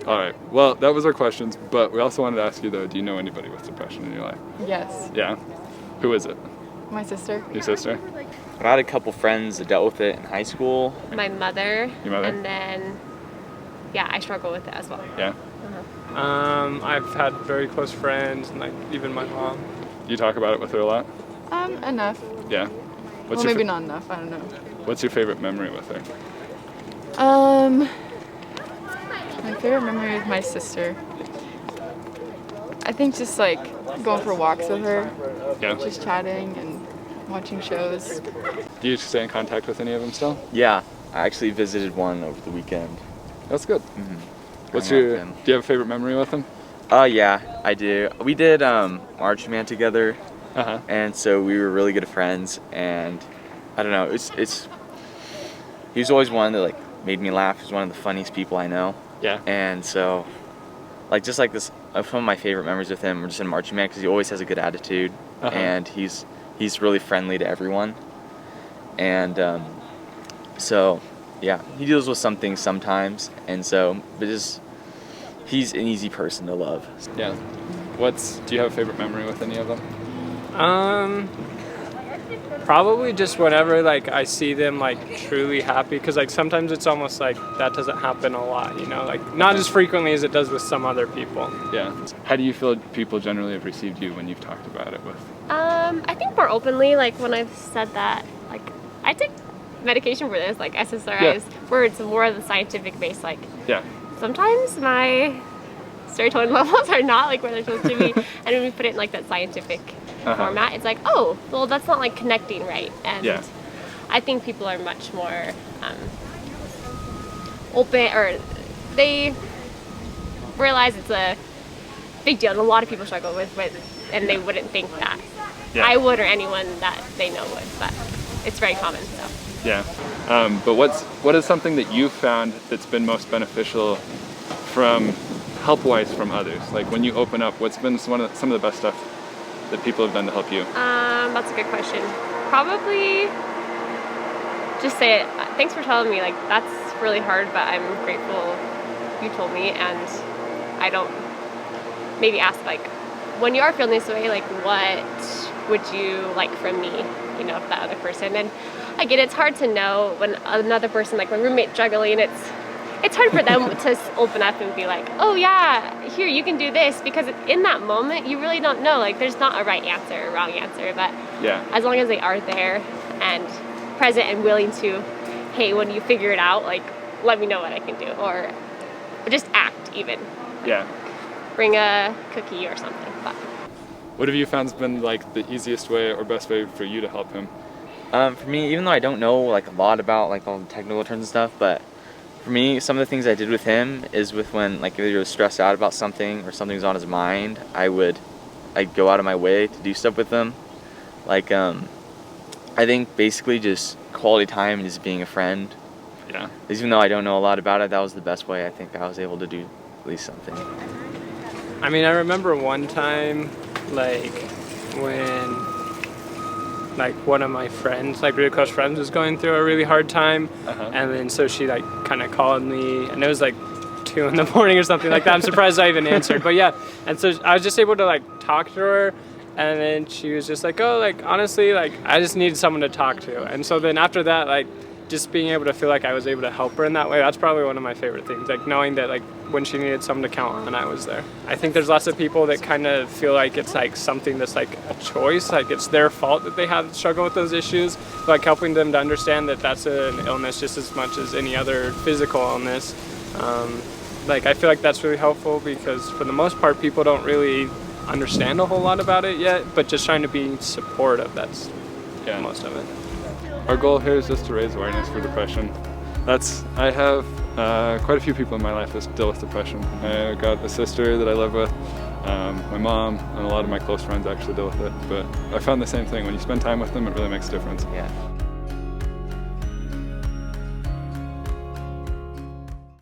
All right, well, that was our questions, but we also wanted to ask you though, do you know anybody with depression in your life? Yes. Yeah? Who is it? My sister. Your sister? I had a couple friends that dealt with it in high school. My mother. Your mother? And then, yeah, I struggle with it as well. Yeah? I've had very close friends, and like even my mom. Do you talk about it with her a lot? Enough. Yeah? Well, maybe not enough, I don't know. What's your favorite memory with her? My favorite memory with my sister, I think just like going for walks with her, Yeah? just chatting and watching shows. Do you stay in contact with any of them still? Yeah, I actually visited one over the weekend. That's good. What's I like your, them. do you have a favorite memory with them? Yeah, I do. We did Marching Band together, Uh-huh. and so we were really good friends. And I don't know, he was always one that like made me laugh. He was one of the funniest people I know. Yeah? And so, like just like this, some of my favorite memories with him were just in Marching Band because he always has a good attitude, and he's really friendly to everyone. And so, yeah, he deals with some things sometimes, and so, but just he's an easy person to love. Yeah. Do you have a favorite memory with any of them? Probably just whenever like I see them like truly happy, because like sometimes it's almost like that doesn't happen a lot, you know, like not as frequently as it does with some other people. Yeah. How do you feel people generally have received you when you've talked about it with? I think more openly, like when I've said that, like I take medication for this, like SSRIs, where it's more of the scientific base. Like Yeah. sometimes my serotonin levels are not like where they're supposed to be, and when we put it in like that scientific format, it's like, oh, well, that's not like connecting right. And Yeah. I think people are much more open, or they realize it's a big deal, and a lot of people struggle with it, and they wouldn't think that I would, or anyone that they know would, but it's very common. So. Yeah. But what is something that you've found that's been most beneficial from help-wise from others? Like when you open up, what's been some of the best stuff that people have done to help you? That's a good question. Probably just say it. Thanks for telling me. Like that's really hard, but I'm grateful you told me, and I don't maybe ask like, when you are feeling this way, like what would you like from me? You know, if that other person. And I get it's hard to know when another person, like my roommate, juggling. It's hard for them to open up and be like, oh yeah, here, you can do this, because in that moment, you really don't know. Like, there's not a right answer or wrong answer, but as long as they are there and present and willing to, hey, when you figure it out, like, let me know what I can do, or just act even. Yeah. Bring a cookie or something. But. What have you found has been like the easiest way or best way for you to help him? For me, even though I don't know like a lot about like all the technical terms and stuff, but for me, some of the things I did with him is when like if he was stressed out about something or something's on his mind, I'd go out of my way to do stuff with him. Like I think basically just quality time and just being a friend. Yeah. Even though I don't know a lot about it, that was the best way I think I was able to do at least something. I mean, I remember one time, like when like one of my friends, like really close friends, was going through a really hard time, and then so she like kind of called me, and it was like 2 in the morning or something like that. I'm surprised I even answered, but yeah. And so I was just able to like talk to her, and then she was just like, oh, like honestly, like I just needed someone to talk to. And so then after that, like just being able to feel like I was able to help her in that way, that's probably one of my favorite things, like knowing that like when she needed someone to count on, I was there. I think there's lots of people that kind of feel like it's like something that's like a choice, like it's their fault that they have struggle with those issues, but like helping them to understand that that's an illness just as much as any other physical illness. Like I feel like that's really helpful, because for the most part people don't really understand a whole lot about it yet, but just trying to be supportive, that's most of it. Our goal here is just to raise awareness for depression. I have quite a few people in my life that deal with depression. I got a sister that I live with, my mom, and a lot of my close friends actually deal with it. But I found the same thing. When you spend time with them, it really makes a difference. Yeah.